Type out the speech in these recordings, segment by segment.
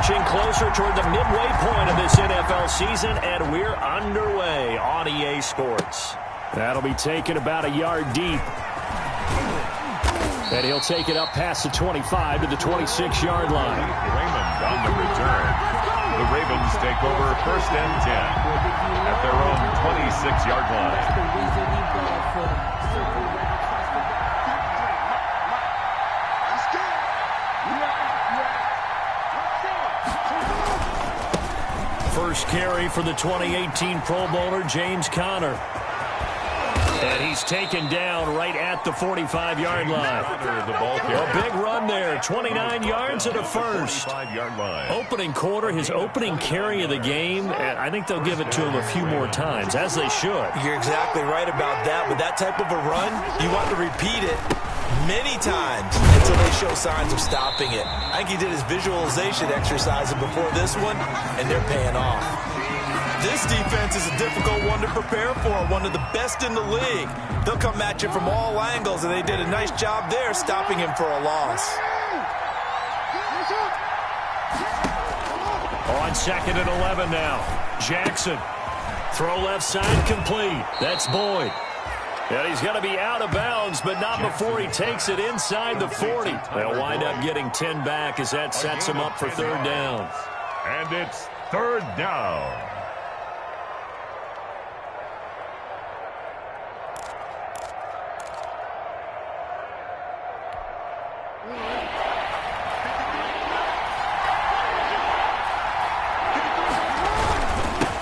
inching closer toward the midway point of this NFL season, and we're underway on EA Sports. That'll be taken about a yard deep. And he'll take it up past the 25 to the 26-yard line. Raymond on the return. The Ravens take over 1st and 10 at their own 26-yard line. First carry for the 2018 Pro Bowler, James Conner. And he's taken down right at the 45-yard line. A big run there, 29 yards and a first. Opening quarter, his opening carry of the game, and I think they'll give it to him a few more times, as they should. You're exactly right about that. With that type of a run, you want to repeat it many times until they show signs of stopping it. I think he did his visualization exercise before this one, and they're paying off. This defense is a difficult one to prepare for, one of the best in the league. They'll come at you from all angles, and they did a nice job there stopping him for a loss. On 2nd and 11 now. Jackson. Throw left side complete. That's Boyd. And he's going to be out of bounds, but not before he takes it inside the 40. They'll wind up getting 10 back as that sets him up for 3rd down. And it's 3rd down.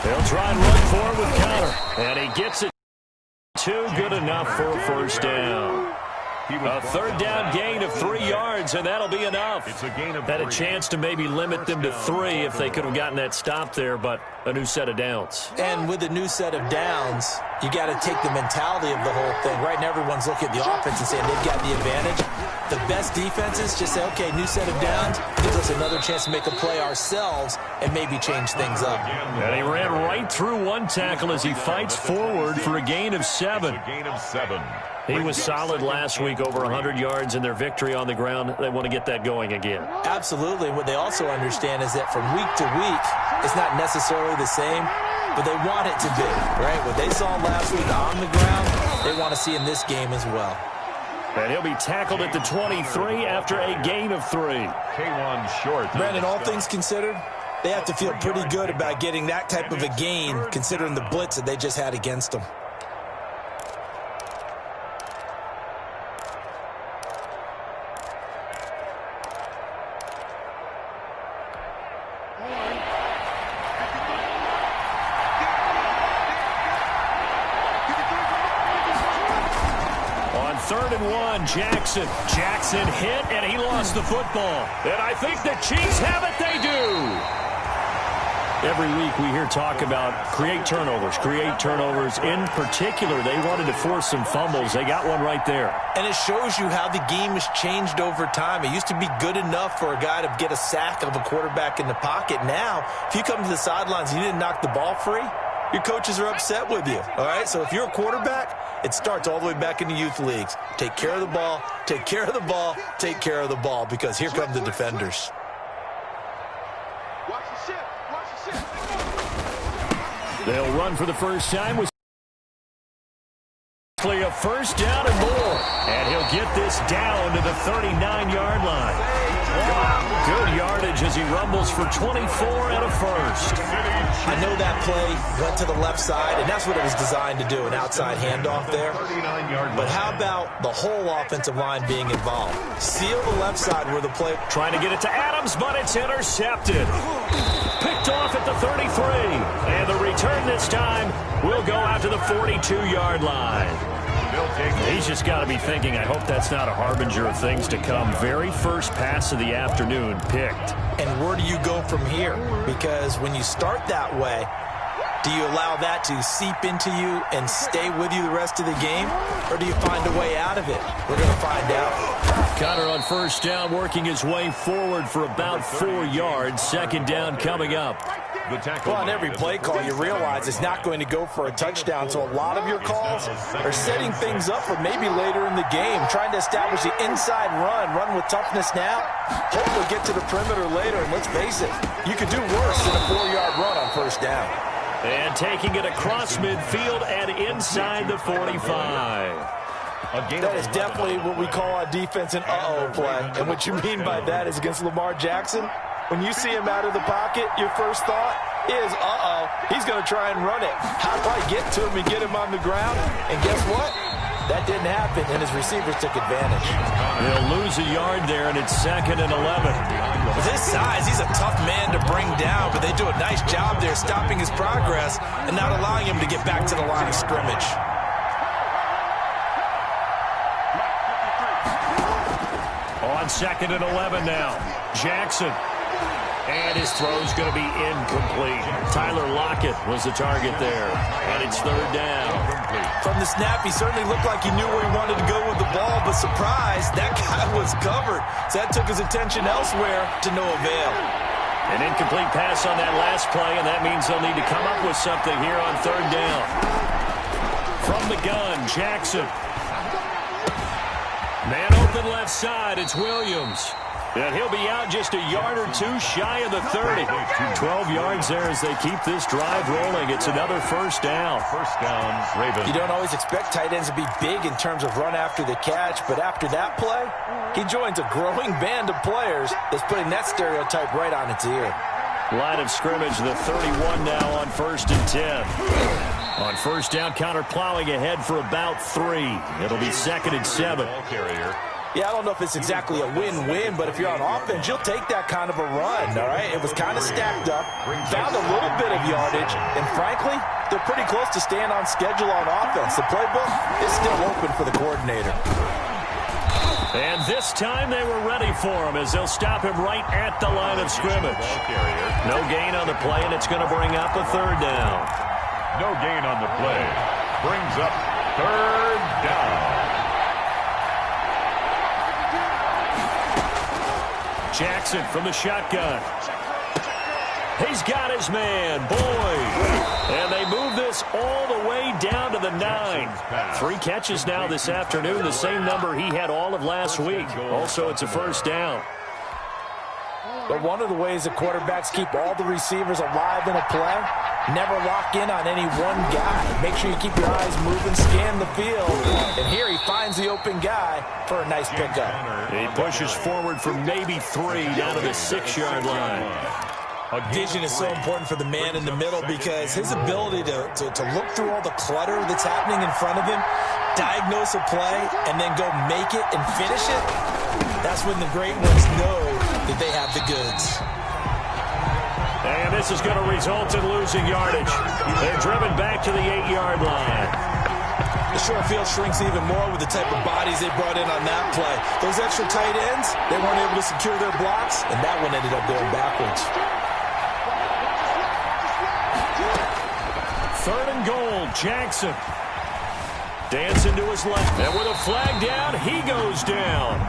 They'll try and run forward with Conner. And he gets it. Too good enough for a 1st down. A 3rd down gain of 3 yards, and that'll be enough. Had a chance to maybe limit them to 3 if they could have gotten that stop there, but a new set of downs. And with a new set of downs, you got to take the mentality of the whole thing. Right now, everyone's looking at the offense and saying they've got the advantage. The best defenses just say, okay, new set of downs, gives us another chance to make a play ourselves and maybe change things up. And he ran right through one tackle as he fights forward for a gain of 7. He was solid last week, over 100 yards in their victory on the ground. They want to get that going again. Absolutely. What they also understand is that from week to week, it's not necessarily the same, but they want it to be, right? What they saw last week on the ground, they want to see in this game as well. And he'll be tackled at the 23 after a gain of 3. K1 short. Brandon, all things considered, they have to feel pretty good about getting that type of a gain, considering the blitz that they just had against them. On 3rd and 1, Jackson hit, and he lost the football. And I think the Chiefs have it. They do. Every week we hear talk about create turnovers. In particular, they wanted to force some fumbles. They got one right there. And it shows you how the game has changed over time. It used to be good enough for a guy to get a sack of a quarterback in the pocket. Now, if you come to the sidelines and you didn't knock the ball free, your coaches are upset with you. All right, so if you're a quarterback, it starts all the way back in the youth leagues. Take care of the ball, take care of the ball, take care of the ball, because here come the defenders. They'll run for the first time with a 1st down and more. And he'll get this down to the 39-yard line. Good yardage as he rumbles for 24 and a first. I know that play went to the left side, and that's what it was designed to do, an outside handoff there. But how about the whole offensive line being involved? Seal the left side where the play... Trying to get it to Adams, but it's intercepted. Picked off at the 33. And the return this time will go out to the 42-yard line. He's just got to be thinking, I hope that's not a harbinger of things to come. Very first pass of the afternoon picked. And where do you go from here? Because when you start that way, do you allow that to seep into you and stay with you the rest of the game? Or do you find a way out of it? We're going to find out. Conner on 1st down, working his way forward for about 4 yards. 2nd down coming up. The tackle. Well, on every play call, you realize it's not going to go for a touchdown, so a lot of your calls are setting things up for maybe later in the game, trying to establish the inside run with toughness now, hopefully get to the perimeter later, and let's face it, you could do worse than a 4-yard run on first down. And taking it across midfield and inside the 45. That is definitely what we call on defense an uh-oh play. And what you mean by that is against Lamar Jackson, when you see him out of the pocket, your first thought is, uh-oh, he's going to try and run it. How do I get to him and get him on the ground? And guess what? That didn't happen, and his receivers took advantage. They'll lose a yard there, and it's 2nd and 11. With his size, he's a tough man to bring down, but they do a nice job there stopping his progress and not allowing him to get back to the line of scrimmage. On 2nd and 11 now. Jackson. And his throw's going to be incomplete. Tyler Lockett was the target there. And it's 3rd down. From the snap, he certainly looked like he knew where he wanted to go with the ball, but surprise, that guy was covered. So that took his attention elsewhere to no avail. An incomplete pass on that last play, and that means they'll need to come up with something here on 3rd down. From the gun, Jackson. Man open left side, it's Williams. And he'll be out just a yard or two shy of the 30. 12 yards there as they keep this drive rolling. It's another first down. First down, Ravens. You don't always expect tight ends to be big in terms of run after the catch, but after that play, he joins a growing band of players that's putting that stereotype right on its ear. Line of scrimmage, the 31 now on 1st and 10. On first down, counter plowing ahead for about 3. It'll be 2nd and 7. Ball carrier. Yeah, I don't know if it's exactly a win-win, but if you're on offense, you'll take that kind of a run, all right? It was kind of stacked up, found a little bit of yardage, and frankly, they're pretty close to staying on schedule on offense. The playbook is still open for the coordinator. And this time they were ready for him as they'll stop him right at the line of scrimmage. No gain on the play, and it's going to bring up a 3rd down. No gain on the play. Brings up 3rd down. Jackson from the shotgun. He's got his man, Boyd. And they move this all the way down to the 9. 3 catches now this afternoon, the same number he had all of last week. Also, it's a first down. But one of the ways that quarterbacks keep all the receivers alive in a play, never lock in on any one guy. Make sure you keep your eyes moving, scan the field. And here he finds the open guy for a nice pickup. He pushes forward for maybe 3 down to the 6-yard line. Vision is so important for the man in the middle because his ability to look through all the clutter that's happening in front of him, diagnose a play, and then go make it and finish it, that's when the great ones know that they have the goods. And this is going to result in losing yardage. They're driven back to the 8-yard line. The short field shrinks even more with the type of bodies they brought in on that play. Those extra tight ends, they weren't able to secure their blocks, and that one ended up going backwards. 3rd and goal, Jackson. Dancing to his left. And with a flag down, he goes down.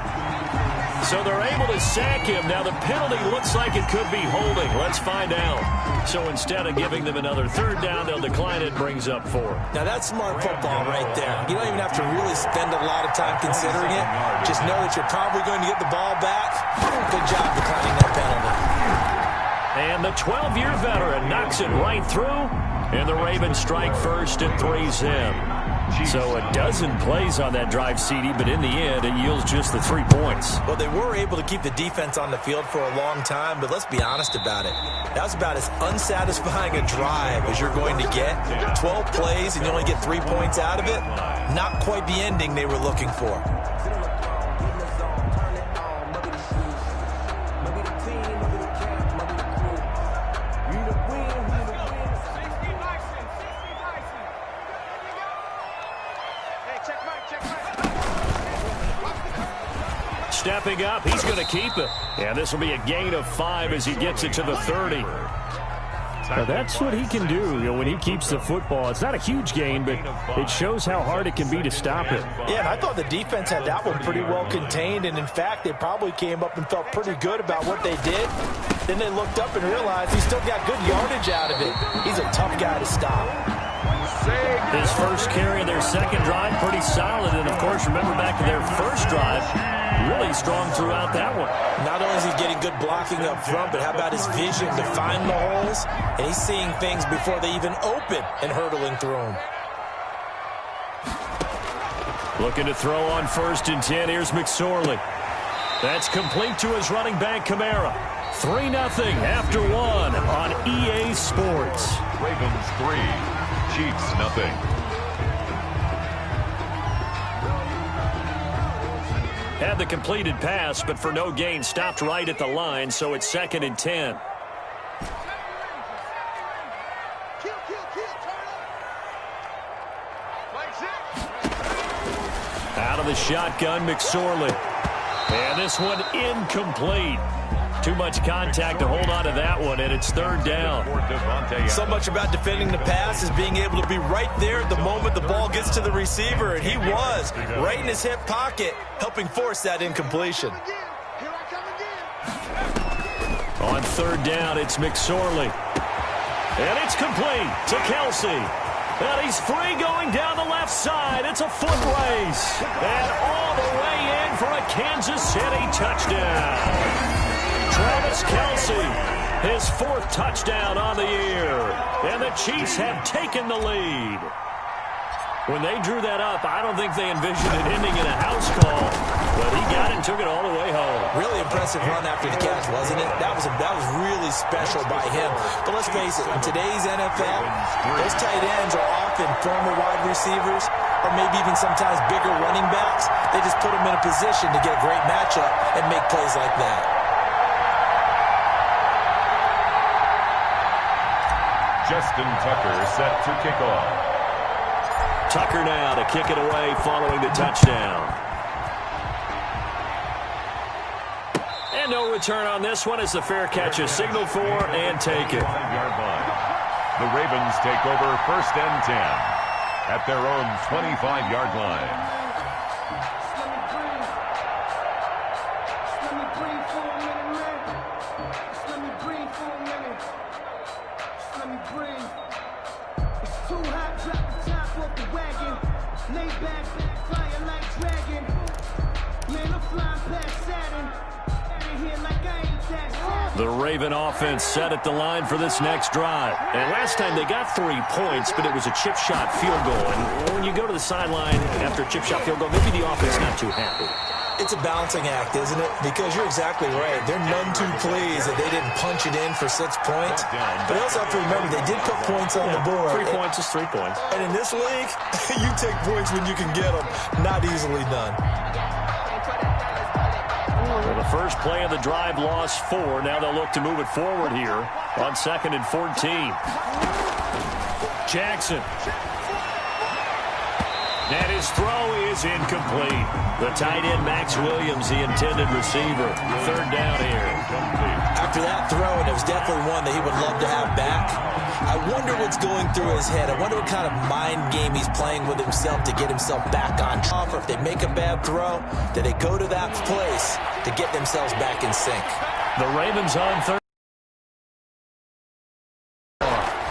So they're able to sack him. Now the penalty looks like it could be holding. Let's find out. So instead of giving them another 3rd down, they'll decline it, brings up 4. Now that's smart football right there. You don't even have to really spend a lot of time considering it. Just know that you're probably going to get the ball back. Good job declining that penalty. And the 12-year veteran knocks it right through. And the Ravens strike first and 3's him. So a dozen plays on that drive, CD, but in the end, it yields just the 3 points. Well, they were able to keep the defense on the field for a long time, but let's be honest about it. That was about as unsatisfying a drive as you're going to get. 12 plays and you only get 3 points out of it. Not quite the ending they were looking for. Stepping up, he's going to keep it. And this will be a gain of 5 as he gets it to the 30. tackle. That's what he can do, when he keeps the football. It's not a huge gain, but it shows how hard it can be to stop it. Yeah, and I thought the defense had that one pretty well contained, and in fact, they probably came up and felt pretty good about what they did. Then they looked up and realized he still got good yardage out of it. He's a tough guy to stop. His first carry of their second drive, pretty solid. And, of course, remember back to their first drive, really strong throughout that one. Not only is he getting good blocking up front, but how about his vision to find the holes? And he's seeing things before they even open and hurdling through them. Looking to throw on 1st and 10. Here's McSorley. That's complete to his running back, Kamara. 3-0 after 1 on EA Sports. Ravens 3, Chiefs nothing. Had the completed pass, but for no gain, stopped right at the line, so it's 2nd and 10. Out of the shotgun, McSorley. And this one incomplete. Too much contact to hold on to that one, and it's 3rd down. So much about defending the pass is being able to be right there at the moment the ball gets to the receiver, and he was right in his hip pocket, helping force that incompletion. On 3rd down, it's McSorley. And it's complete to Kelsey. And he's free going down the left side. It's a foot race. And all the way in for a Kansas City touchdown. Travis Kelsey, his 4th touchdown on the year. And the Chiefs have taken the lead. When they drew that up, I don't think they envisioned it ending in a house call. But he got it and took it all the way home. Really impressive run after the catch, wasn't it? That was really special by him. But let's face it, in today's NFL, those tight ends are often former wide receivers or maybe even sometimes bigger running backs. They just put them in a position to get a great matchup and make plays like that. Justin Tucker set to kick off. Tucker now to kick it away following the touchdown. And no return on this one as the fair catch is signaled for and taken. The Ravens take over 1st and 10 at their own 25-yard line. The Raven offense set at the line for this next drive. And last time they got 3 points, but it was a chip shot field goal. And when you go to the sideline after a chip shot field goal, maybe the offense not too happy. It's a balancing act, isn't it? Because you're exactly right. They're none too pleased that they didn't punch it in for 6 points. But you also have to remember they did put points on the board. 3 points is 3 points. And in this league, you take points when you can get them. Not easily done. Well, the first play of the drive lost 4. Now they'll look to move it forward here on 2nd and 14. Jackson. And his throw is incomplete. The tight end, Max Williams, the intended receiver. 3rd down here. After that throw, and it was definitely one that he would love to have back, I wonder what's going through his head. I wonder what kind of mind game he's playing with himself to get himself back on track. Or if they make a bad throw, that they go to that place to get themselves back in sync. The Ravens on 3rd.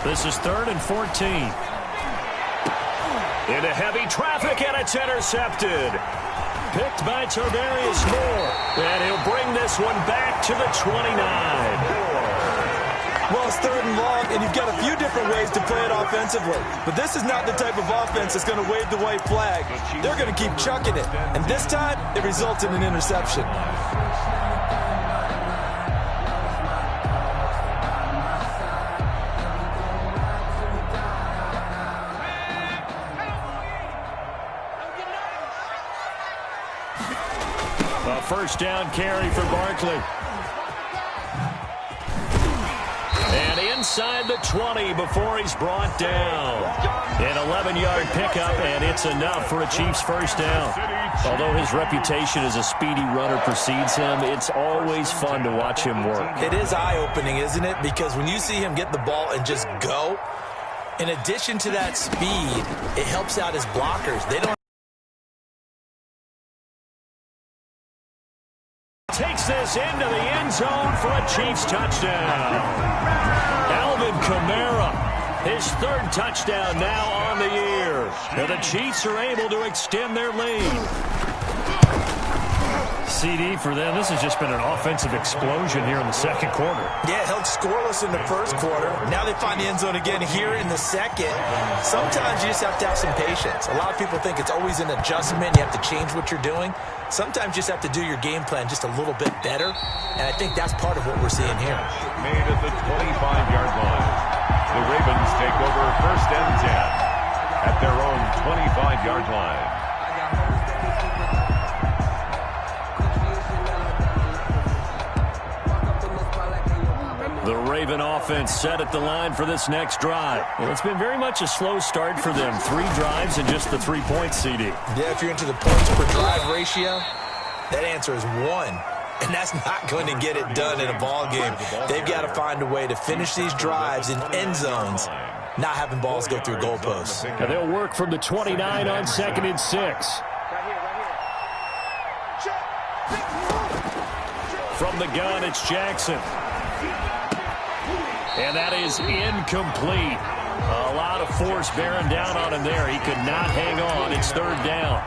This is 3rd and 14. Into heavy traffic, and it's intercepted. Picked by Tarvarius Moore. And he'll bring this one back to the 29. Well, it's 3rd and long, and you've got a few different ways to play it offensively. But this is not the type of offense that's going to wave the white flag. They're going to keep chucking it. And this time, it results in an interception. A 1st down carry for Barkley. And inside the 20 before he's brought down. An 11-yard pickup, and it's enough for a Chiefs first down. Although his reputation as a speedy runner precedes him, it's always fun to watch him work. It is eye-opening, isn't it? Because when you see him get the ball and just go, in addition to that speed, it helps out his blockers. They don't. Takes this into the end zone for a Chiefs touchdown. Alvin Kamara, his third touchdown now on the year. And the Chiefs are able to extend their lead. CD for them, this has just been an offensive explosion here in the second quarter. Yeah, held scoreless in the first quarter. Now they find the end zone again here in the second. Sometimes you just have to have some patience. A lot of people think it's always an adjustment. You have to change what you're doing. Sometimes you just have to do your game plan just a little bit better. And I think that's part of what we're seeing here. Made at the 25-yard line. The Ravens take over first and 10 at their own 25-yard line. The Raven offense set at the line for this next drive. Well, it's been very much a slow start for them. 3 drives and just the 3 points, CD. Yeah, if you're into the points per drive ratio, that answer is 1. And that's not going to get it done in a ball game. They've got to find a way to finish these drives in end zones, not having balls go through goalposts. Now they'll work from the 29 on 2nd and 6. From the gun, it's Jackson. And that is incomplete. A lot of force bearing down on him there. He could not hang on. It's 3rd down.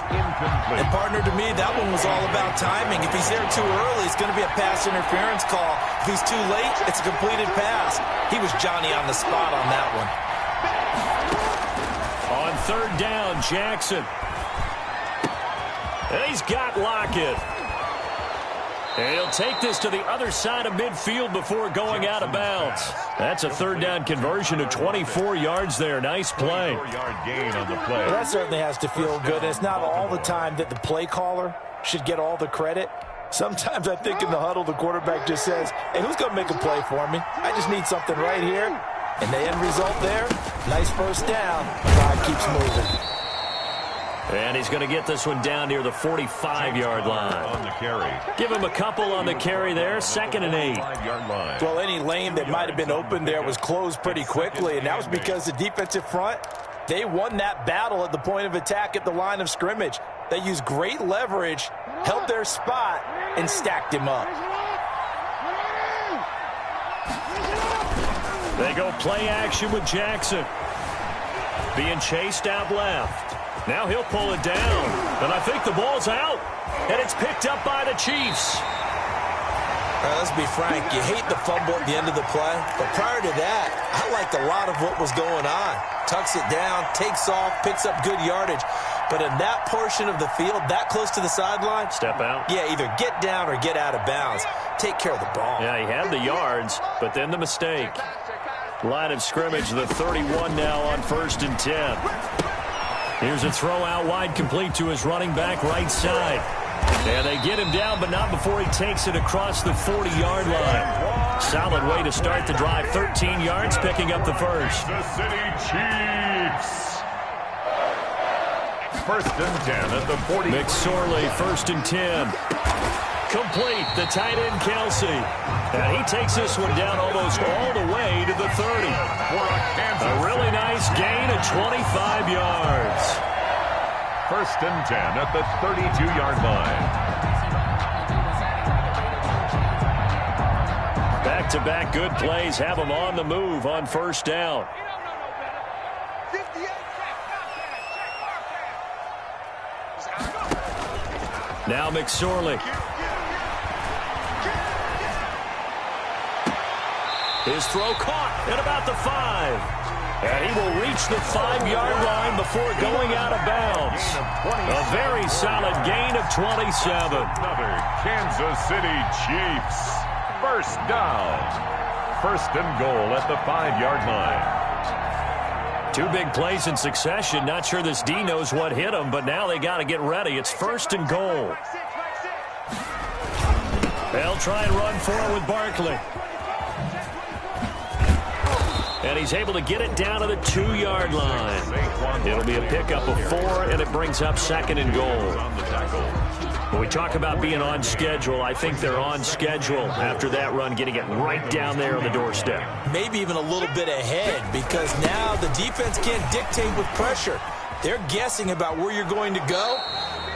And, partner, to me, that one was all about timing. If he's there too early, it's going to be a pass interference call. If he's too late, it's a completed pass. He was Johnny on the spot on that one. On 3rd down, Jackson. And he's got Lockett. And he'll take this to the other side of midfield before going out of bounds. That's a 3rd down conversion of 24 yards there. Nice play. 4-yard gain on the play. Well, that certainly has to feel good. And it's not all the time that the play caller should get all the credit. Sometimes I think in the huddle, the quarterback just says, hey, who's going to make a play for me? I just need something right here. And the end result there, nice first down. Drive keeps moving. And he's going to get this one down near the 45-yard line. On the carry. Give him a couple on the carry there. 2nd and 8. 5-yard line. Well, any lane that might have been open there was closed pretty quickly, and that was because the defensive front, they won that battle at the point of attack at the line of scrimmage. They used great leverage, held their spot, and stacked him up. They go play action with Jackson. Being chased out left. Now he'll pull it down. And I think the ball's out. And it's picked up by the Chiefs. All right, let's be frank. You hate the fumble at the end of the play. But prior to that, I liked a lot of what was going on. Tucks it down, takes off, picks up good yardage. But in that portion of the field, that close to the sideline. Step out. Yeah, either get down or get out of bounds. Take care of the ball. Yeah, he had the yards, but then the mistake. Line of scrimmage, the 31 now on 1st and 10. Here's a throw out wide, complete to his running back right side. And they get him down, but not before he takes it across the 40-yard line. Solid way to start the drive. 13 yards, picking up the first. The City Chiefs. 1st and 10 at the 40. McSorley, 1st and 10. Complete, the tight end, Kelsey. And he takes this one down almost all the way to the 30. A really nice gain of 25 yards. 1st and 10 at the 32-yard line. Back-to-back good plays have him on the move on 1st down. Now McSorley. His throw caught at about the 5. And he will reach the 5-yard line before going out of bounds. A very solid gain of 27. Another Kansas City Chiefs. 1st down. 1st and goal at the 5-yard line. 2 big plays in succession. Not sure this D knows what hit him, but now they got to get ready. It's 1st and goal. They'll try and run for it with Barkley. And he's able to get it down to the 2-yard line. It'll be a pickup of 4, and it brings up 2nd and goal. When we talk about being on schedule, I think they're on schedule after that run, getting it right down there on the doorstep. Maybe even a little bit ahead, because now the defense can't dictate with pressure. They're guessing about where you're going to go.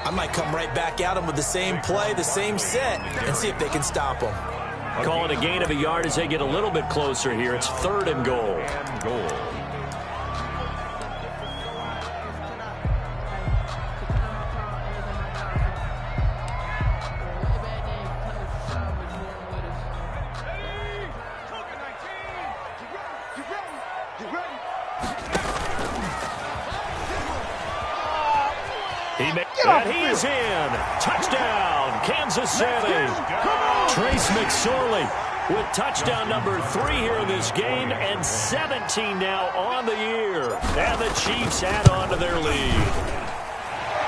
I might come right back at them with the same play, the same set, and see if they can stop them. Call it a gain of a yard as they get a little bit closer here. It's 3rd and goal. And he is in. Touchdown, Kansas City. Trace McSorley with touchdown number 3 here in this game, and 17 now on the year. And the Chiefs add on to their lead.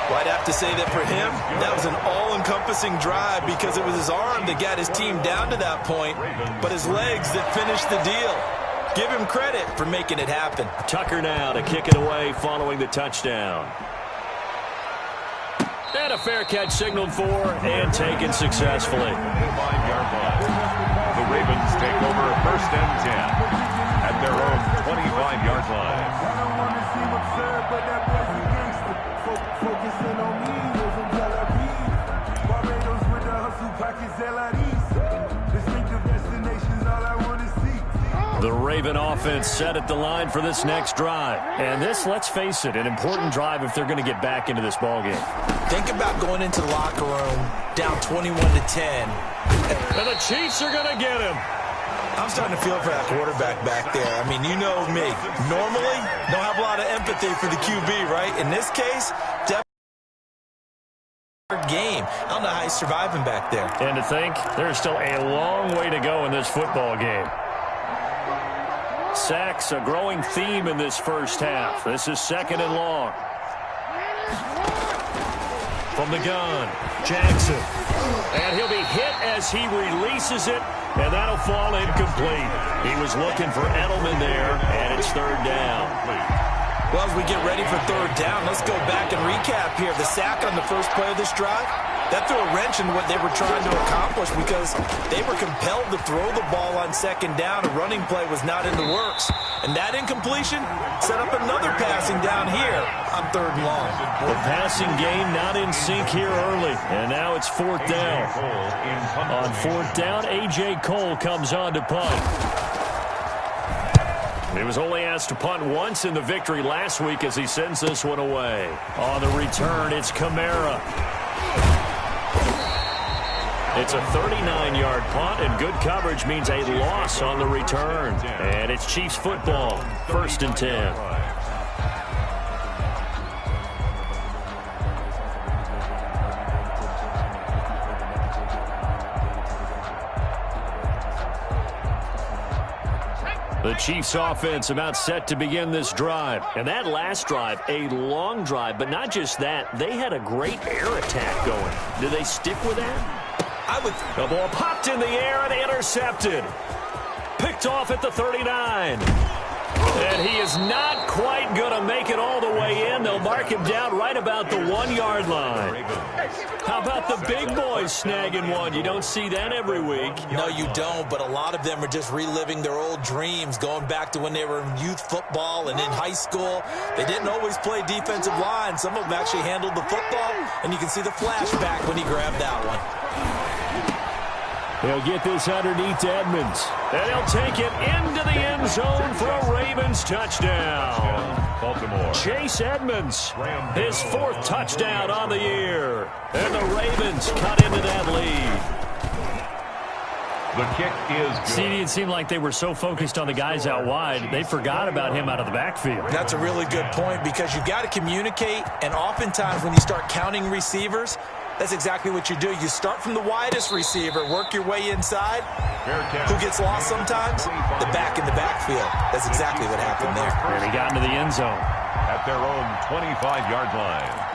Well, I'd have to say that for him, that was an all-encompassing drive because it was his arm that got his team down to that point, but his legs that finished the deal. Give him credit for making it happen. Tucker now to kick it away following the touchdown. And a fair catch signaled for and taken successfully. 5-yard line. The Ravens take over 1st and 10 at their own 25-yard line. I don't want to seem absurd, but that boy's a gangster. Focusing on me, wasn't Barbados with the hustle pockets, LIDs. Distinctive destinations, all I want to see. The Raven offense set at the line for this next drive. And this, let's face it, an important drive if they're going to get back into this ballgame. Think about going into the locker room down 21-10. And the Chiefs are going to get him. I'm starting to feel for that quarterback back there. I mean, you know me. Normally, don't have a lot of empathy for the QB, right? In this case, game. I don't know how he's surviving back there. And to think, there's still a long way to go in this football game. Sacks, a growing theme in this first half. This is 2nd and long. From the gun, Jackson. And he'll be hit as he releases it, and that'll fall incomplete. He was looking for Edelman there, and it's 3rd down. Well, as we get ready for 3rd down, let's go back and recap here. The sack on the first play of this drive, that threw a wrench in what they were trying to accomplish because they were compelled to throw the ball on 2nd down. A running play was not in the works. And that incompletion set up another passing down here on 3rd and long. The passing game not in sync here early. And now it's 4th down. On 4th down, A.J. Cole comes on to punt. He was only asked to punt once in the victory last week as he sends this one away. On the return, it's Kamara. It's a 39-yard punt, and good coverage means a loss on the return. And it's Chiefs football, 1st and 10. The Chiefs offense about set to begin this drive. And that last drive, a long drive, but not just that. They had a great air attack going. Do they stick with that? The ball popped in the air and intercepted. Picked off at the 39. And he is not quite going to make it all the way in. They'll mark him down right about the 1-yard line. How about the big boys snagging one? You don't see that every week. No, you don't, but a lot of them are just reliving their old dreams, going back to when they were in youth football and in high school. They didn't always play defensive line. Some of them actually handled the football, and you can see the flashback when he grabbed that one. They'll get this underneath to Edmonds. And he'll take it into the end zone for a Ravens touchdown. Baltimore. Chase Edmonds, his 4th touchdown on the year. And the Ravens cut into that lead. The kick is good. CD, it seemed like they were so focused on the guys out wide, they forgot about him out of the backfield. That's a really good point because you've got to communicate, and oftentimes when you start counting receivers, that's exactly what you do. You start from the widest receiver, work your way inside. Who gets lost sometimes? The back in the backfield. That's exactly what happened there. And he got into the end zone. At their own 25-yard line.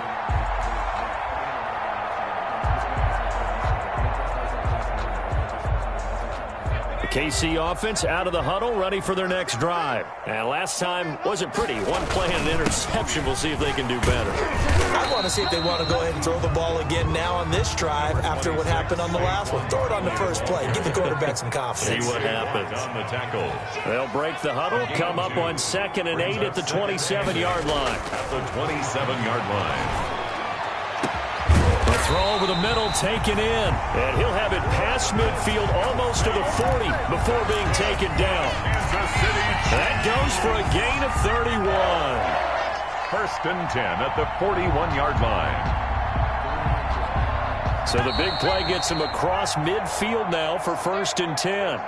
KC offense out of the huddle, ready for their next drive. And last time wasn't pretty. One play and an interception. We'll see if they can do better. I want to see if they want to go ahead and throw the ball again now on this drive after what happened on the last one. Throw it on the first play. Give the quarterback some confidence. See what happens. On the tackle. They'll break the huddle, come up on 2nd and 8 at the 27-yard line. At the 27-yard line. The throw over the middle taken in. And he'll have it past midfield almost to the 40 before being taken down. That goes for a gain of 31. 1st and 10 at the 41-yard line. So the big play gets him across midfield now for 1st and 10.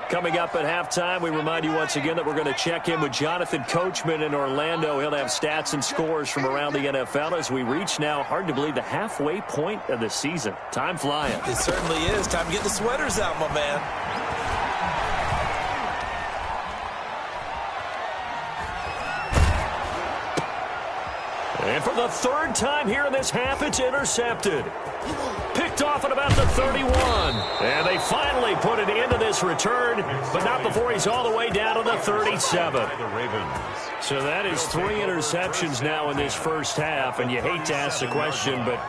Coming up at halftime, we remind you once again that we're going to check in with Jonathan Coachman in Orlando. He'll have stats and scores from around the NFL as we reach now, hard to believe, the halfway point of the season. Time flying. It certainly is. Time to get the sweaters out, my man. And for the 3rd time here in this half, it's intercepted. Picked off at about the 31. And they finally put an end to this return, but not before he's all the way down to the 37. The Ravens. So that is 3 interceptions now in this first half, and you hate to ask the question, but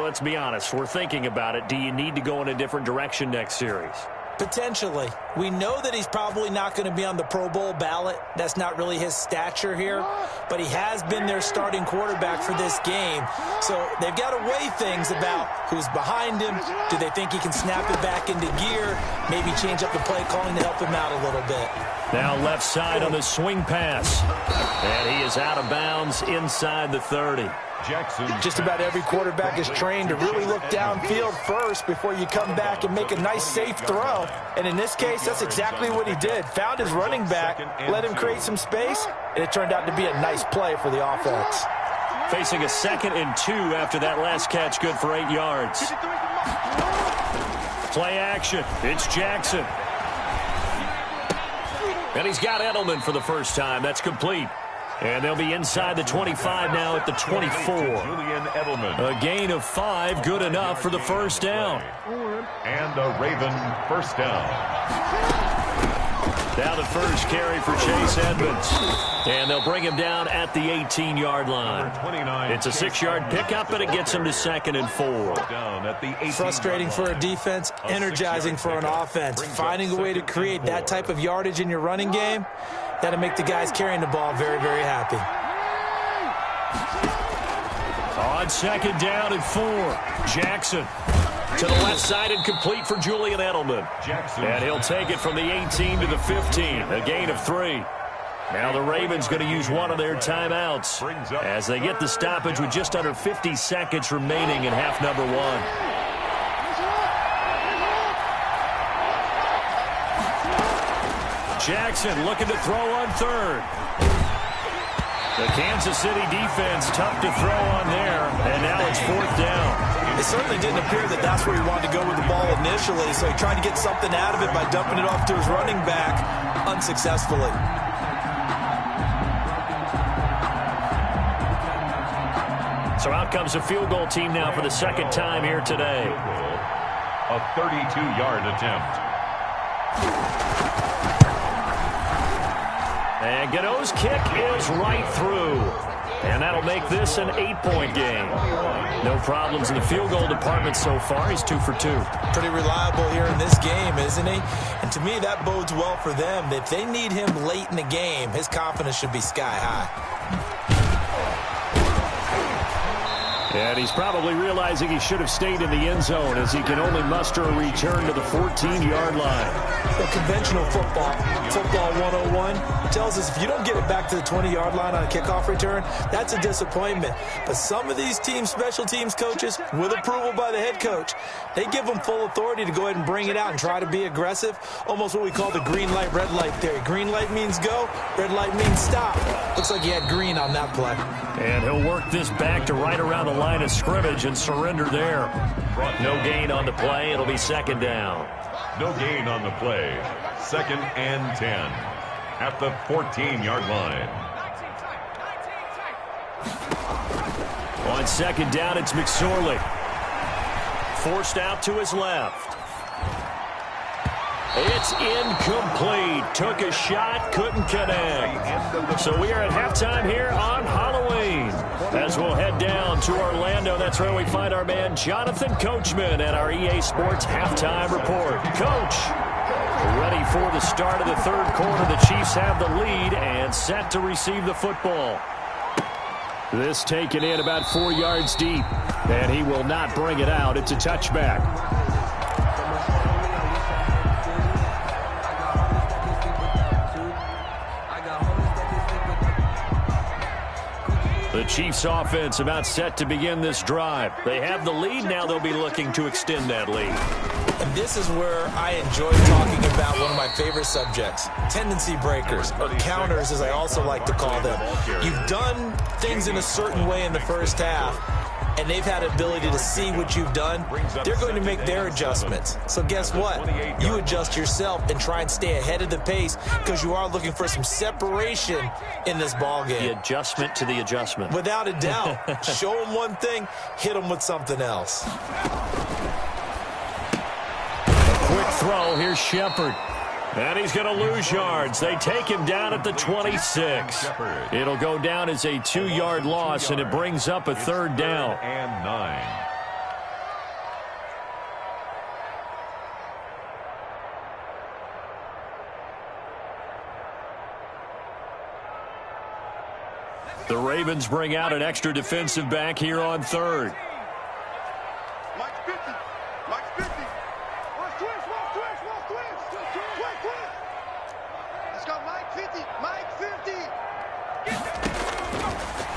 let's be honest, we're thinking about it. Do you need to go in a different direction next series? Potentially. We know that he's probably not going to be on the Pro Bowl ballot. That's not really his stature here. But he has been their starting quarterback for this game. So they've got to weigh things about who's behind him. Do they think he can snap it back into gear? Maybe change up the play calling to help him out a little bit. Now left side on the swing pass. And he is out of bounds inside the 30. Jackson. Just about every quarterback is trained to really look downfield first before you come back and make a nice, safe throw. And in this case, that's exactly what he did. Found his running back, let him create some space, and it turned out to be a nice play for the offense. Facing a 2nd and 2 after that last catch, good for 8 yards. Play action. It's Jackson. And he's got Edelman for the first time. That's complete. And they'll be inside the 25 now at the 24. Julian Edelman. A gain of 5, good enough for the first down. And a Raven first down. Now the first carry for Chase Edmonds. And they'll bring him down at the 18-yard line. It's a 6-yard pickup, but it gets him to 2nd and 4. Down at the 18. Frustrating for a defense, energizing for an offense. Finding a way to create that type of yardage in your running game, that'll make the guys carrying the ball very, very happy. On 2nd down and 4, Jackson. To the left side and complete for Julian Edelman. Jackson. And he'll take it from the 18 to the 15, a gain of 3. Now the Ravens going to use one of their timeouts as they get the stoppage with just under 50 seconds remaining in half number 1. Jackson looking to throw on 3rd. The Kansas City defense tough to throw on there, and now it's 4th down. It certainly didn't appear that that's where he wanted to go with the ball initially, so he tried to get something out of it by dumping it off to his running back unsuccessfully. So out comes a field goal team now for the 2nd time here today. A 32-yard attempt. And Godot's kick is right through. And that'll make this an 8-point game. No problems in the field goal department so far. He's 2 for 2. Pretty reliable here in this game, isn't he? And to me, that bodes well for them. If they need him late in the game, his confidence should be sky high. And he's probably realizing he should have stayed in the end zone as he can only muster a return to the 14-yard line. Well, conventional football 101, tells us if you don't get it back to the 20-yard line on a kickoff return, that's a disappointment. But some of these team special teams coaches, with approval by the head coach, they give them full authority to go ahead and bring it out and try to be aggressive, almost what we call the green light, red light theory. Green light means go, red light means stop. Looks like he had green on that play. And he'll work this back to right around the line of scrimmage and surrender there. No gain on the play. It'll be 2nd down. No gain on the play. 2nd and 10 at the 14-yard line. On 2nd down, it's McSorley. Forced out to his left. It's incomplete. Took a shot, couldn't connect. So we are at halftime here on Halloween. As we'll head down to Orlando, that's where we find our man Jonathan Coachman at our EA Sports Halftime Report. Coach, ready for the start of the third quarter. The Chiefs have the lead and set to receive the football. This taken in about 4 yards deep, and he will not bring it out. It's a touchback. The Chiefs offense about set to begin this drive. They have the lead. Now they'll be looking to extend that lead. And this is where I enjoy talking about one of my favorite subjects, tendency breakers, or counters as I also like to call them. You've done things in a certain way in the first half, and they've had the ability to see what you've done. They're going to make their adjustments. So guess what? You adjust yourself and try and stay ahead of the pace because you are looking for some separation in this ballgame. The adjustment to the adjustment. Without a doubt. Show them one thing, hit them with something else. Quick throw. Here's Shepard. And he's going to lose yards. They take him down at the 26. It'll go down as a 2-yard loss, and it brings up a third down. And 9. The Ravens bring out an extra defensive back here on third.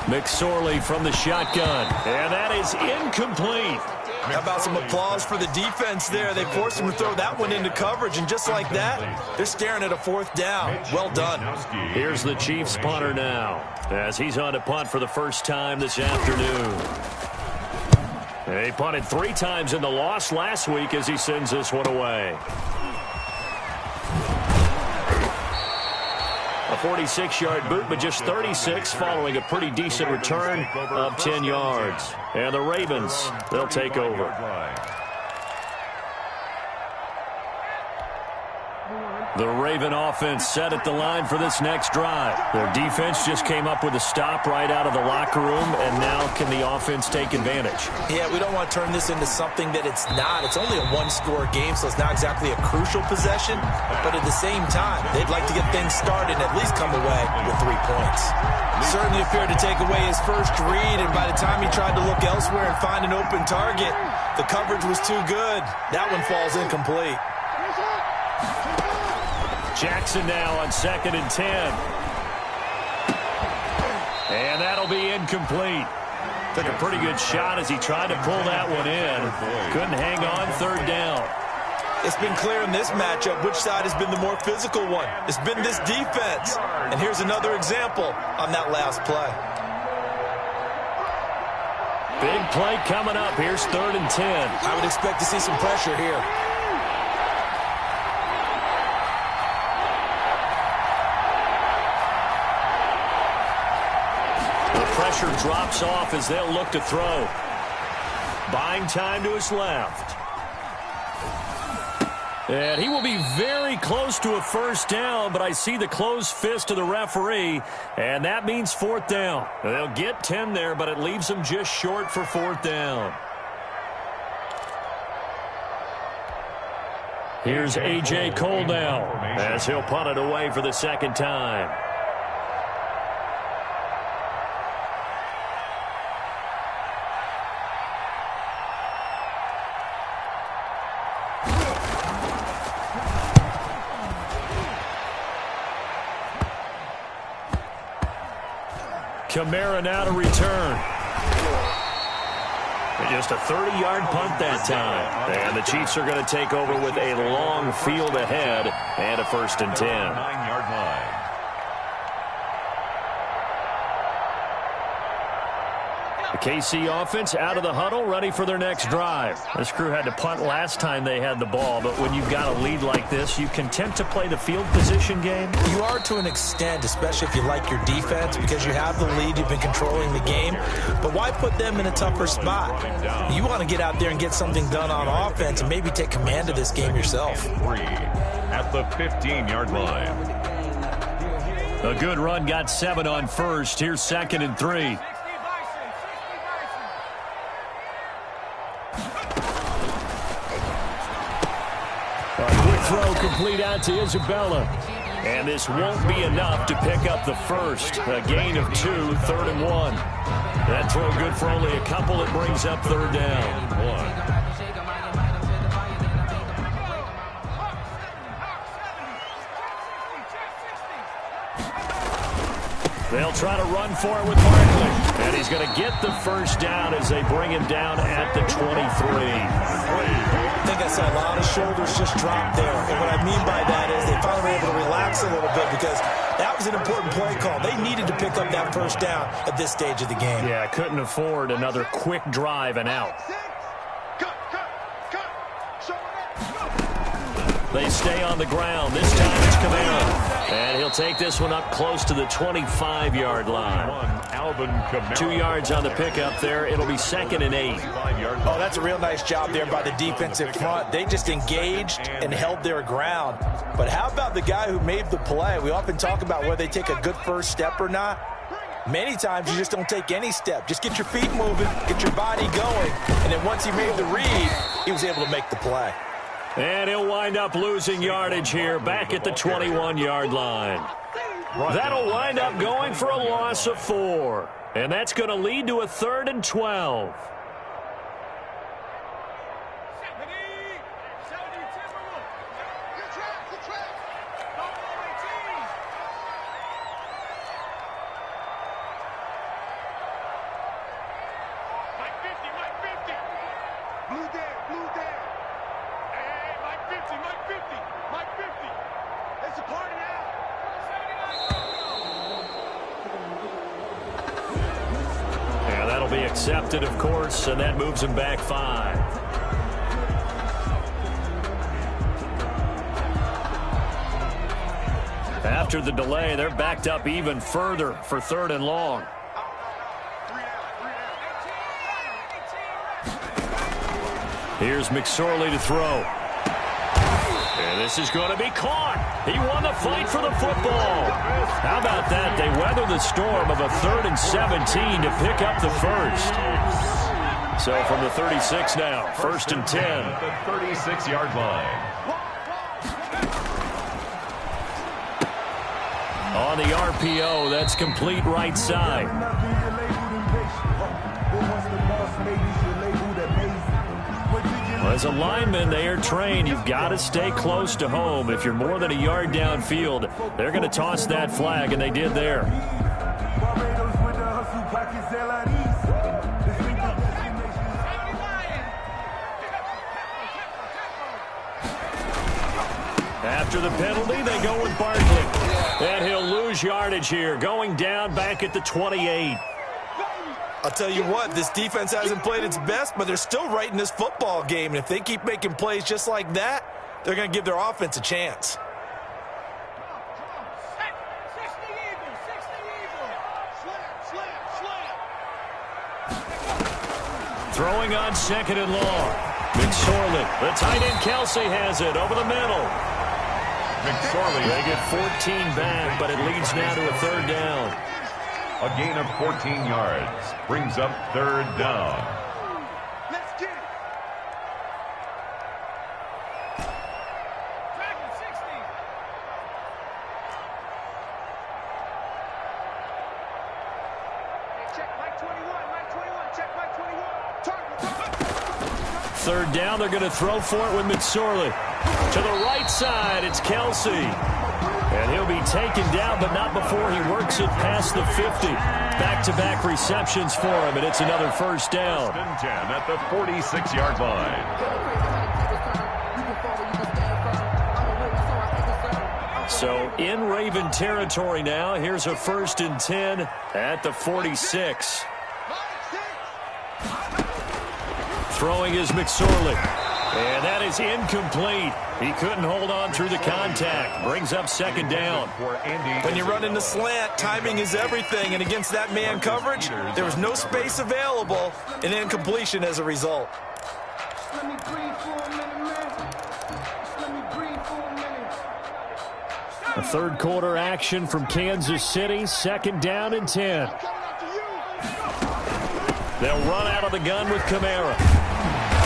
McSorley from the shotgun, and that is incomplete. How about some applause for the defense there? They forced him to throw that one into coverage, and just like that, they're staring at a fourth down. Well done. Here's the Chiefs punter now, as he's on to punt for the first time this afternoon. They punted 3 times in the loss last week as he sends this one away. A 46-yard boot, but just 36 following a pretty decent return of 10 yards. And the Ravens, they'll take over. The Raven offense set at the line for this next drive. Their defense just came up with a stop right out of the locker room, and now can the offense take advantage? Yeah, we don't want to turn this into something that it's not. It's only a one-score game, so it's not exactly a crucial possession. But at the same time, they'd like to get things started and at least come away with 3 points. Certainly appeared to take away his first read, and by the time he tried to look elsewhere and find an open target, the coverage was too good. That one falls incomplete. Jackson now on 2nd and 10. And that'll be incomplete. Took a pretty good shot as he tried to pull that one in. Couldn't hang on, 3rd down. It's been clear in this matchup which side has been the more physical one. It's been this defense. And here's another example on that last play. Big play coming up. Here's 3rd and 10. I would expect to see some pressure here. Pressure drops off as they'll look to throw. Buying time to his left. And he will be very close to a first down, but I see the closed fist of the referee, and that means 4th down. They'll get 10 there, but it leaves them just short for 4th down. Here's A.J. Cole now, as he'll punt it away for the 2nd time. Kamara now to return. Just a 30-yard punt that time. And the Chiefs are going to take over with a long field ahead and a 1st and 10. 9-yard line. The KC offense out of the huddle, ready for their next drive. This crew had to punt last time they had the ball, but when you've got a lead like this, you content to play the field position game? You are to an extent, especially if you like your defense, because you have the lead, you've been controlling the game. But why put them in a tougher spot? You want to get out there and get something done on offense and maybe take command of this game yourself. At the 15-yard line. A good run got 7 on first. Here's 2nd and 3. A quick throw complete out to Isabella. And this won't be enough to pick up the first. A gain of 2, 3rd and 1. That throw good for only a couple. It brings up 3rd down. 1. They'll try to run for it with Barkley. And he's going to get the first down as they bring him down at the 23. I think I saw a lot of shoulders just drop there. And what I mean by that is they finally were able to relax a little bit because that was an important play call. They needed to pick up that first down at this stage of the game. Yeah, couldn't afford another quick drive and out. They stay on the ground. This time it's Camara. And he'll take this one up close to the 25-yard line. 2 yards on the pickup there. It'll be 2nd and 8. Oh, that's a real nice job there by the defensive front. They just engaged and held their ground. But how about the guy who made the play? We often talk about whether they take a good first step or not. Many times you just don't take any step. Just get your feet moving, get your body going. And then once he made the read, he was able to make the play. And he'll wind up losing yardage here back at the 21-yard line. That'll wind up going for a loss of 4. And that's going to lead to a 3rd and 12. Accepted, of course, and that moves him back 5. After the delay, they're backed up even further for 3rd and long. Here's McSorley to throw. And this is going to be caught. He won the fight for the football. How about that? They weather the storm of a 3rd and 17 to pick up the first. So from the 36 now, 1st and 10. At the 36-yard line. On the RPO, that's complete right side. As a lineman, they are trained. You've got to stay close to home. If you're more than a yard downfield, they're going to toss that flag, and they did there. After the penalty, they go with Barkley. And he'll lose yardage here, going down back at the 28. I'll tell you what, this defense hasn't played its best, but they're still right in this football game. And if they keep making plays just like that, they're going to give their offense a chance. Throwing on 2nd and long. McSorley. The tight end Kelsey has it over the middle. McSorley. They get 14 back, but it leads now to a 3rd down. A gain of 14 yards brings up 3rd down. Let's get it. Check Mike 21, check Mike 21. 3rd down, they're going to throw for it with McSorley. To the right side, it's Kelsey. And he'll be taken down, but not before he works it past the 50. Back-to-back receptions for him, and it's another 1st down. 10 at the 46-yard line. So in Raven territory now. Here's a 1st and 10 at the 46. Throwing is McSorley. And that is incomplete. He couldn't hold on through the contact. Brings up second down. When you run into slant, timing is everything. And against that man coverage, there was no space available, and incompletion as a result. A third quarter action from Kansas City. Second down and 10. They'll run out of the gun with Kamara.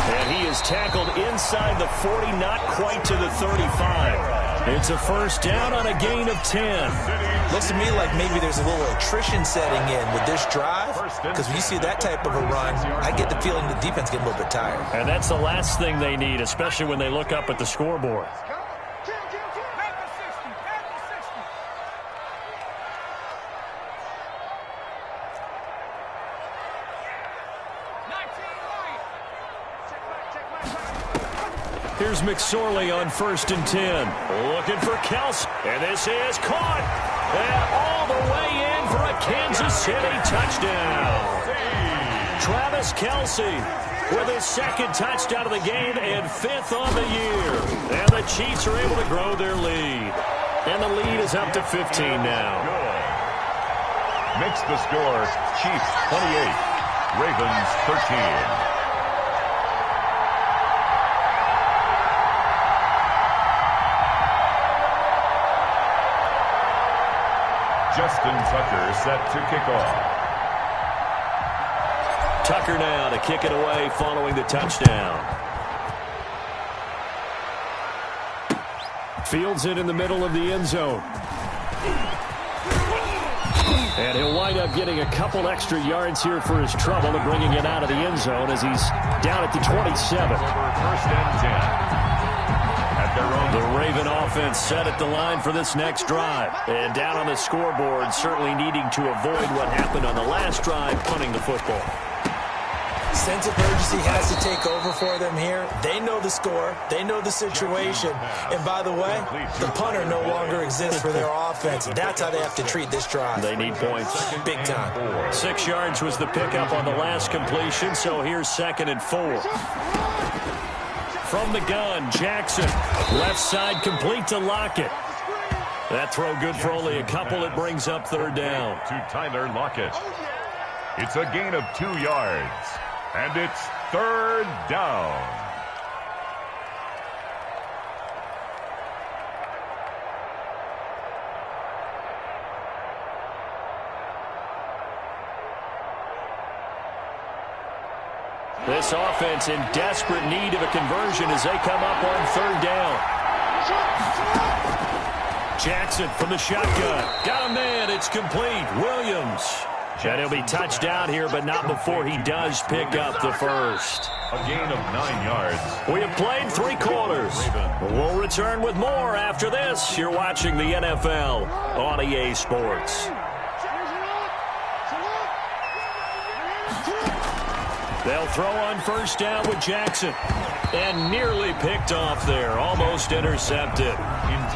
And he is tackled inside the 40, not quite to the 35. It's a first down on a gain of 10. Looks to me like maybe there's a little attrition setting in with this drive, because when you see that type of a run, I get the feeling the defense get a little bit tired. And that's the last thing they need, especially when they look up at the scoreboard. Here's McSorley on 1st and 10. Looking for Kelsey. And this is caught. And all the way in for a Kansas City touchdown. Travis Kelsey with his second touchdown of the game and 5th on the year. And the Chiefs are able to grow their lead. And the lead is up to 15 now. Makes the score Chiefs 28, Ravens 13. Justin Tucker set to kick off. Tucker now to kick it away following the touchdown. Fields it in the middle of the end zone. And he'll wind up getting a couple extra yards here for his trouble and bringing it out of the end zone as he's down at the 27. First and 10. The Raven offense set at the line for this next drive. And down on the scoreboard, certainly needing to avoid what happened on the last drive, punting the football. Sense of urgency has to take over for them here. They know the score. They know the situation. And by the way, the punter no longer exists for their offense. That's how they have to treat this drive. They need points. Big time. 6 yards was the pickup on the last completion, so here's 2nd and 4. From the gun, Jackson. Left side complete to Lockett. That throw good for only a couple. It brings up 3rd down. To Tyler Lockett. It's a gain of 2 yards. And it's 3rd down. This offense in desperate need of a conversion as they come up on 3rd down. Jackson from the shotgun. Got a man. It's complete. Williams. And he'll be touched down here, but not before he does pick up the first. A gain of 9 yards. We have played 3 quarters. We'll return with more after this. You're watching the NFL on EA Sports. They'll throw on 1st down with Jackson. And nearly picked off there. Almost intercepted.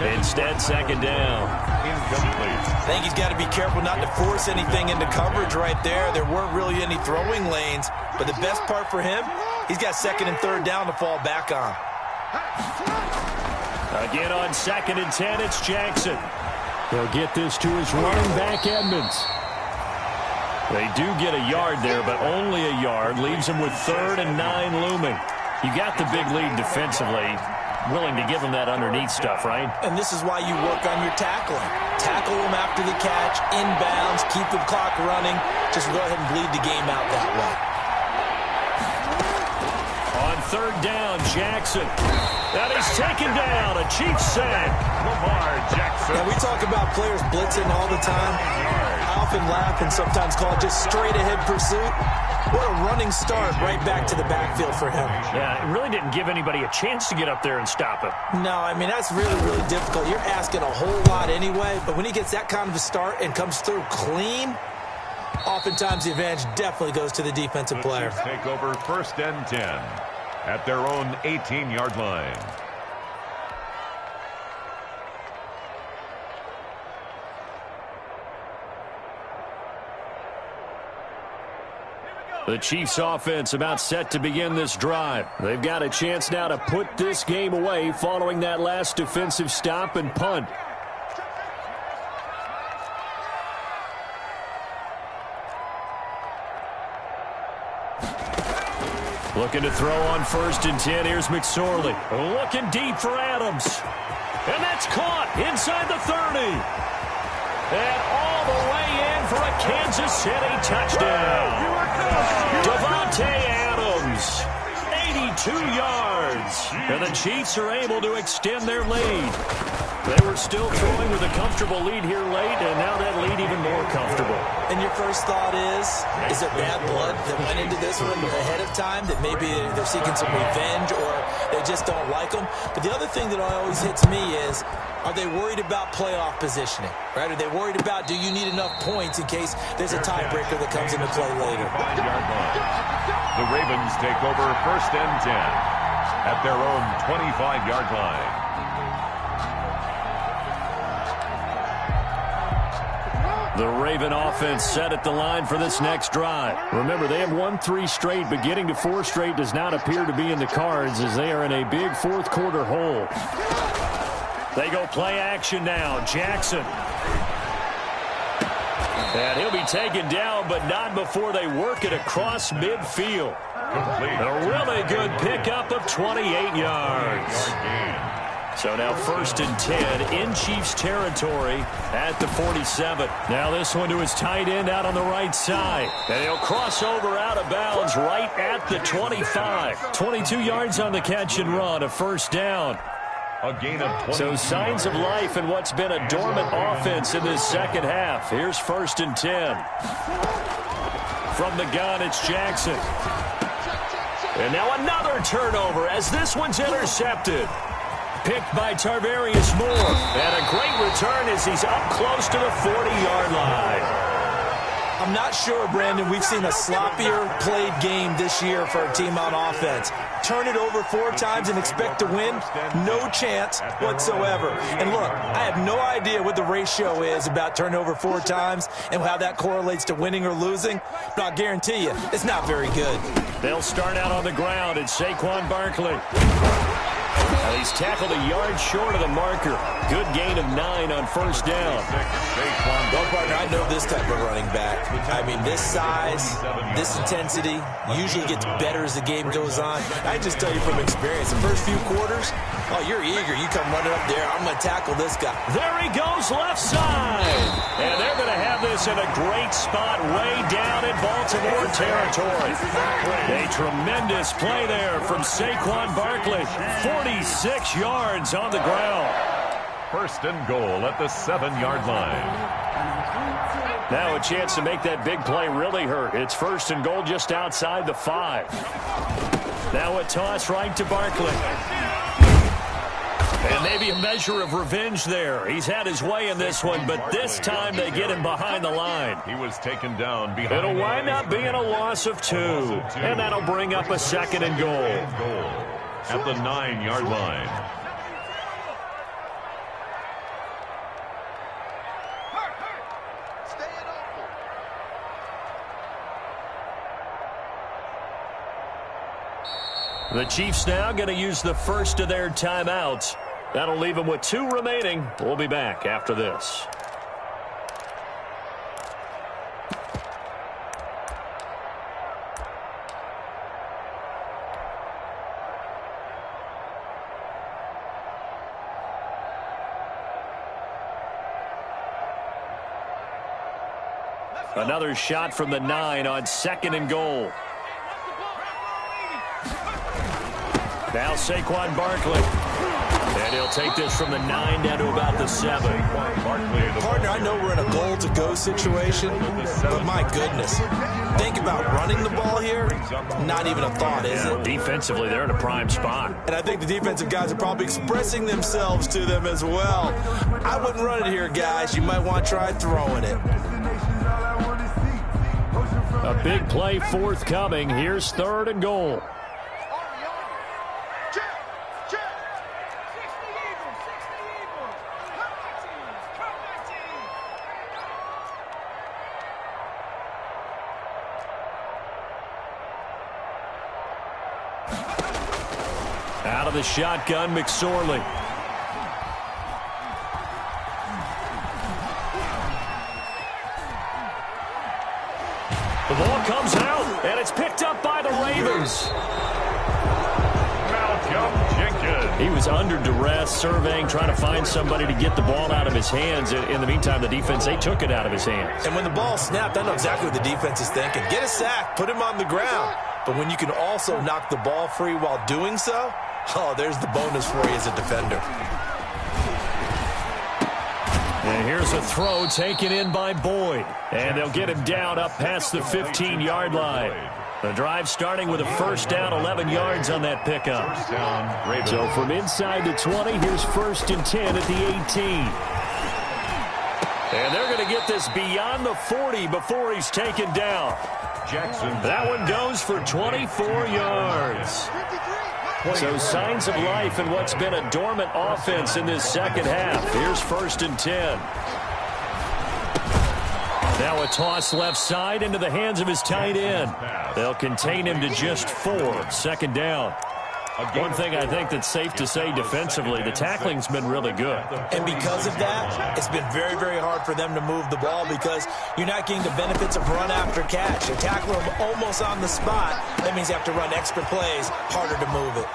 Instead, 2nd down. Incomplete. I think he's got to be careful not to force anything into coverage right there. There weren't really any throwing lanes. But the best part for him, he's got 2nd and 3rd down to fall back on. Again on 2nd and 10, it's Jackson. He'll get this to his running back, Edmonds. They do get a yard there, but only a yard. Leaves them with 3rd and 9 looming. You got the big lead defensively. Willing to give them that underneath stuff, right? And this is why you work on your tackling. Tackle them after the catch, inbounds, keep the clock running. Just go ahead and bleed the game out that way. On 3rd down, Jackson. And he's taken down. A Chiefs sack. Lamar Jackson. Now, we talk about players blitzing all the time. I often laugh and sometimes call it just straight-ahead pursuit. What a running start right back to the backfield for him. Yeah, it really didn't give anybody a chance to get up there and stop him. No, I mean, that's really, really difficult. You're asking a whole lot anyway, but when he gets that kind of a start and comes through clean, oftentimes the advantage definitely goes to the defensive player. Chiefs take over 1st and 10 at their own 18-yard line. The Chiefs offense about set to begin this drive. They've got a chance now to put this game away following that last defensive stop and punt. Looking to throw on 1st and 10. Here's McSorley. Looking deep for Adams. And that's caught inside the 30. And all the way in for a Kansas City touchdown. Davante Adams, 82 yards. And the Chiefs are able to extend their lead. They were still throwing with a comfortable lead here late, and now that lead even more comfortable. And your first thought is there bad blood that went into this one ahead of time, that maybe they're seeking some revenge or they just don't like them? But the other thing that always hits me is, are they worried about playoff positioning? Right? Are they worried about, do you need enough points in case there's a tiebreaker that comes into play later? The Ravens take over 1st and 10 at their own 25-yard line. The Raven offense set at the line for this next drive. Remember, they have won 3 straight, but getting to 4 straight does not appear to be in the cards as they are in a big 4th quarter hole. They go play action now. Jackson. And he'll be taken down, but not before they work it across midfield. A really good pickup of 28 yards. So now 1st and 10 in Chiefs territory at the 47. Now this one to his tight end out on the right side. And he'll cross over out of bounds right at the 25. 22 yards on the catch and run, a 1st down. A gain of 20. So signs of life in what's been a dormant offense in this second half. Here's 1st and 10. From the gun, it's Jackson. And now another turnover as this one's intercepted. Picked by Tarvarius Moore. And a great return as he's up close to the 40-yard line. I'm not sure, Brandon, we've seen a sloppier played game this year for a team on offense. Turn it over 4 times and expect to win? No chance whatsoever. And look, I have no idea what the ratio is about turning over 4 times and how that correlates to winning or losing, but I'll guarantee you, it's not very good. They'll start out on the ground. It's Saquon Barkley. He's tackled a yard short of the marker. Good gain of 9 on 1st down. Well, partner, I know this type of running back. I mean, this size, this intensity usually gets better as the game goes on. I just tell you from experience, the first few quarters, oh, you're eager. You come running up there, I'm going to tackle this guy. There he goes, left side. And they're going to have this in a great spot way down in Baltimore territory. A tremendous play there from Saquon Barkley. 46 yards on the ground. 1st and goal at the 7-yard line. Now a chance to make that big play really hurt. It's 1st and goal just outside the 5. Now a toss right to Barkley. And maybe a measure of revenge there. He's had his way in this one, but this time they get him behind the line. He was taken down behind. It'll wind up being a loss of 2. And that'll bring up a 2nd and goal. At the 9-yard line. The Chiefs now going to use the first of their timeouts. That'll leave them with 2 remaining. We'll be back after this. Another shot from the 9 on 2nd and goal. Now Saquon Barkley. And he'll take this from the 9 down to about the 7. Partner, I know we're in a goal-to-go situation, but my goodness. Think about running the ball here. Not even a thought, is it? Defensively, they're in a prime spot. And I think the defensive guys are probably expressing themselves to them as well. I wouldn't run it here, guys. You might want to try throwing it. A big play forthcoming. Here's 3rd and goal. the shotgun, McSorley. The ball comes out, and it's picked up by the Ravens. He was under duress, surveying, trying to find somebody to get the ball out of his hands. In the meantime, the defense, they took it out of his hands. And when the ball snapped, I know exactly what the defense is thinking. Get a sack, put him on the ground. But when you can also knock the ball free while doing so, oh, there's the bonus for you as a defender. And here's a throw taken in by Boyd. And they'll get him down up past the 15-yard line. The drive starting with a first down, 11 yards on that pickup. So from inside the 20, here's 1st and 10 at the 18. And they're going to get this beyond the 40 before he's taken down. That one goes for 24 yards. So signs of life in what's been a dormant offense in this second half. Here's 1st and 10. Now a toss left side into the hands of his tight end. They'll contain him to just 4. 2nd down. One thing I think that's safe to say defensively, the tackling's been really good. And because of that, it's been very, very hard for them to move the ball because you're not getting the benefits of run after catch. You're tackling them almost on the spot. That means you have to run extra plays, harder to move it.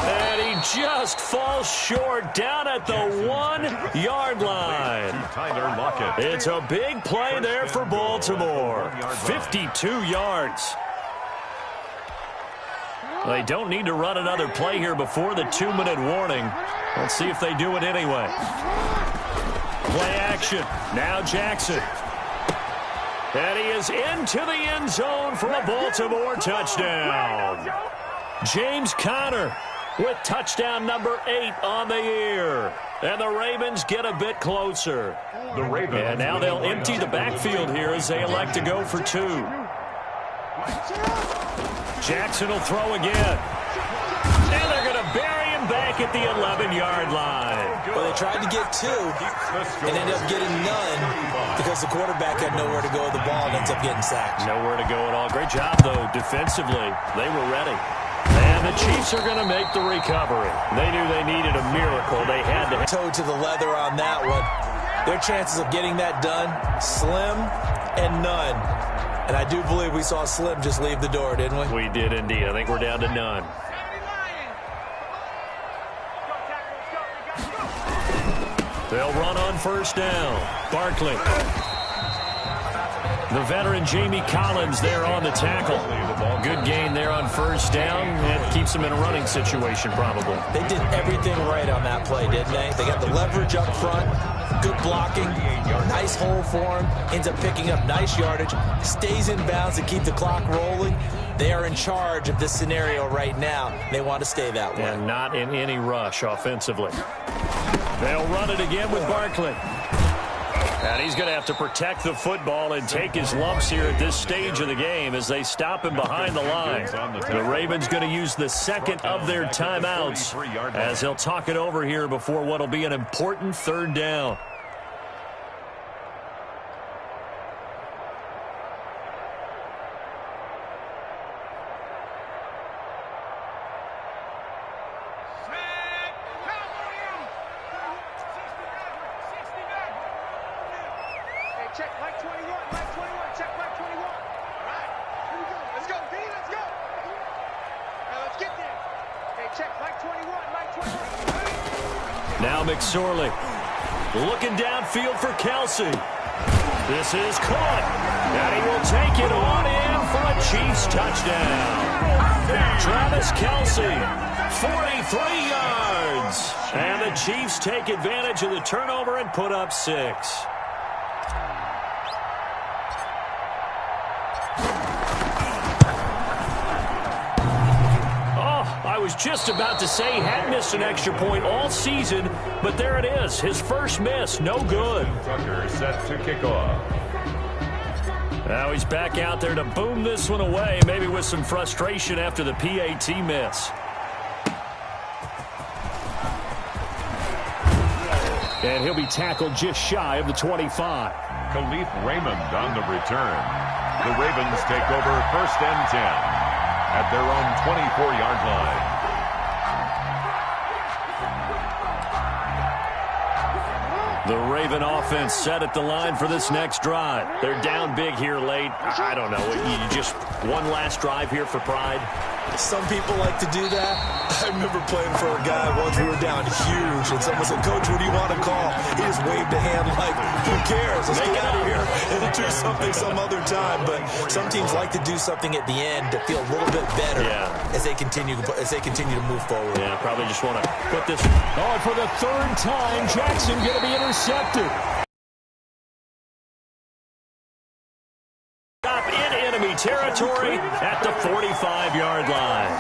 And he just falls short down at the 1-yard line. It's a big play there for Baltimore. 52 yards. They don't need to run another play here before the 2-minute warning. Let's see if they do it anyway. Play action. Now Jackson. And he is into the end zone for a Baltimore touchdown. James Conner with touchdown number 8 on the year. And the Ravens get a bit closer. And now they'll empty the backfield here as they elect to go for 2. Jackson will throw again. And they're going to bury him back at the 11-yard line. Well, they tried to get 2 and ended up getting none because the quarterback had nowhere to go with the ball and ends up getting sacked. Nowhere to go at all. Great job, though, defensively. They were ready. And the Chiefs are going to make the recovery. They knew they needed a miracle. They had to toe to the leather on that one. Their chances of getting that done, slim and none. And I do believe we saw Slim just leave the door, didn't we? We did indeed. I think we're down to none. They'll run on 1st down. Barkley. The veteran Jamie Collins there on the tackle. Good gain there on 1st down. It keeps them in a running situation probably. They did everything right on that play, didn't they? They got the leverage up front, good blocking, nice hole for him, ends up picking up nice yardage, stays in bounds to keep the clock rolling. They are in charge of this scenario right now. They want to stay that way. And not in any rush offensively. They'll run it again with Barkley. And he's going to have to protect the football and take his lumps here at this stage of the game as they stop him behind the line. The Ravens going to use the 2nd of their timeouts as they'll talk it over here before what will be an important 3rd down. Check Mike 21, Mike 21, check Mike 21. All right, here we go. Let's go, D, let's go. Now let's get there. Okay, check Mike 21, Mike 21. Now McSorley looking downfield for Kelsey. This is caught, and he will take it on in for a Chiefs touchdown. Travis Kelsey, 43 yards. And the Chiefs take advantage of the turnover and put up 6. I was just about to say he hadn't missed an extra point all season, but there it is. His first miss, no good. Tucker set to kick off. Now he's back out there to boom this one away, maybe with some frustration after the PAT miss. And he'll be tackled just shy of the 25. Khalif Raymond on the return. The Ravens take over 1st and 10 at their own 24-yard line. The Raven offense set at the line for this next drive. They're down big here late. I don't know. You just one last drive here for pride? Some people like to do that. I remember playing for a guy once. We were down huge, and someone said, "Coach, what do you want to call?" He just waved a hand like, "Who cares? Let's get out of here and do something some other time." But some teams like to do something at the end to feel a little bit better as they continue to move forward. Yeah, probably just want to put this. Oh, for the third time, Jackson going to be intercepted. Stop in enemy territory at the 45-yard line.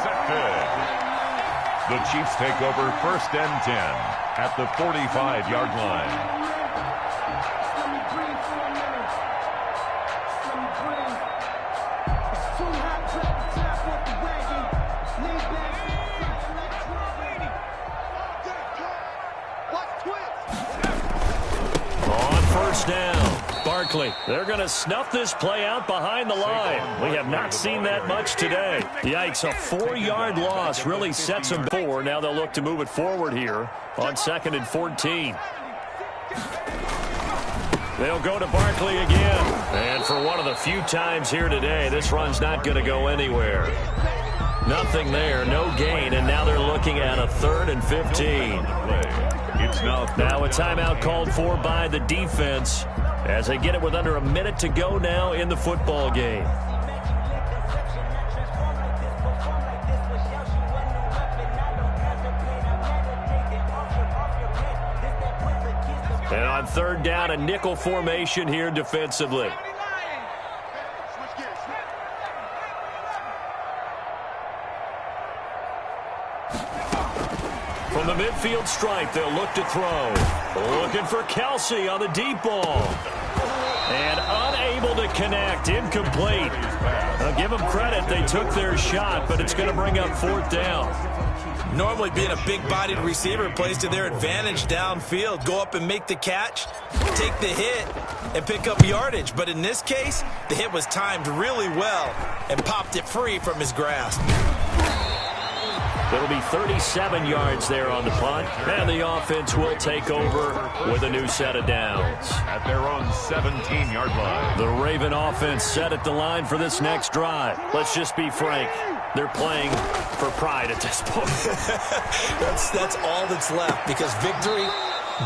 The Chiefs take over 1st and 10 at the 45-yard line. Down. Barkley. They're going to snuff this play out behind the line. We have not seen that much today. Yikes, a 4-yard loss really sets them forward. Now they'll look to move it forward here on 2nd and 14. They'll go to Barkley again. And for one of the few times here today, this run's not going to go anywhere. Nothing there, no gain, and now they're looking at a 3rd and 15. Now a timeout called for by the defense as they get it with under a minute to go now in the football game. And on 3rd down, a nickel formation here defensively. From the midfield stripe, they'll look to throw. Looking for Kelsey on the deep ball. And unable to connect. Incomplete. I'll give them credit. They took their shot, but it's going to bring up 4th down. Normally being a big-bodied receiver plays to their advantage downfield. Go up and make the catch, take the hit, and pick up yardage. But in this case, the hit was timed really well and popped it free from his grasp. It'll be 37 yards there on the punt, and the offense will take over with a new set of downs. At their own 17-yard line. The Raven offense set at the line for this next drive. Let's just be frank. They're playing for pride at this point. That's all that's left, because victory,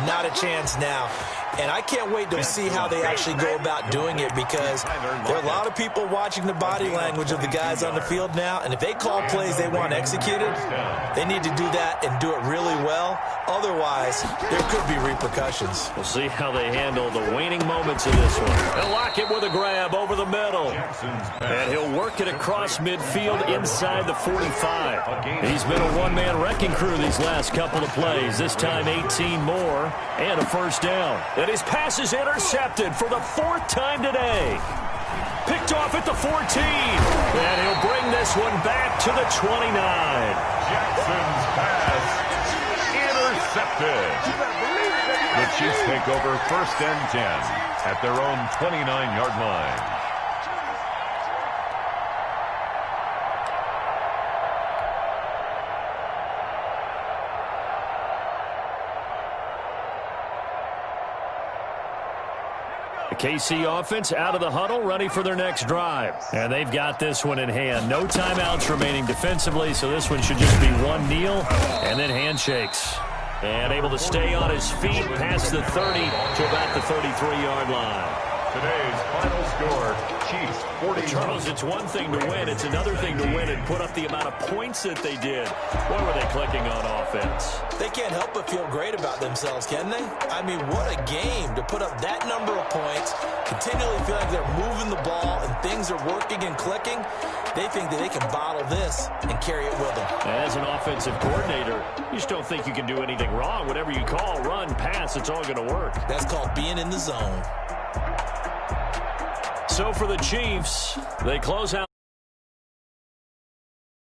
not a chance now. And I can't wait to see how they actually go about doing it, because there are a lot of people watching the body language of the guys on the field now, and if they call plays they want executed, they need to do that and do it really well. Otherwise, there could be repercussions. We'll see how they handle the waning moments of this one. They'll lock it with a grab over the middle. And he'll work it across midfield inside the 45. He's been a one-man wrecking crew these last couple of plays. This time 18 more and a 1st down. And his pass is intercepted for the 4th time today. Picked off at the 14. And he'll bring this one back to the 29. Jackson's pass intercepted. The Chiefs take over 1st and 10 at their own 29-yard line. The KC offense out of the huddle, ready for their next drive. And they've got this one in hand. No timeouts remaining defensively, so this one should just be one kneel and then handshakes. And able to stay on his feet past the 30 to about the 33-yard line. Today's final score, Chiefs 40. Charles, it's one thing to win. It's another thing to win and put up the amount of points that they did. Boy, were they clicking on offense. They can't help but feel great about themselves, can they? I mean, what a game to put up that number of points, continually feel like they're moving the ball and things are working and clicking. They think that they can bottle this and carry it with them. As an offensive coordinator, you just don't think you can do anything wrong. Whatever you call, run, pass, it's all going to work. That's called being in the zone. So for the Chiefs, they close out.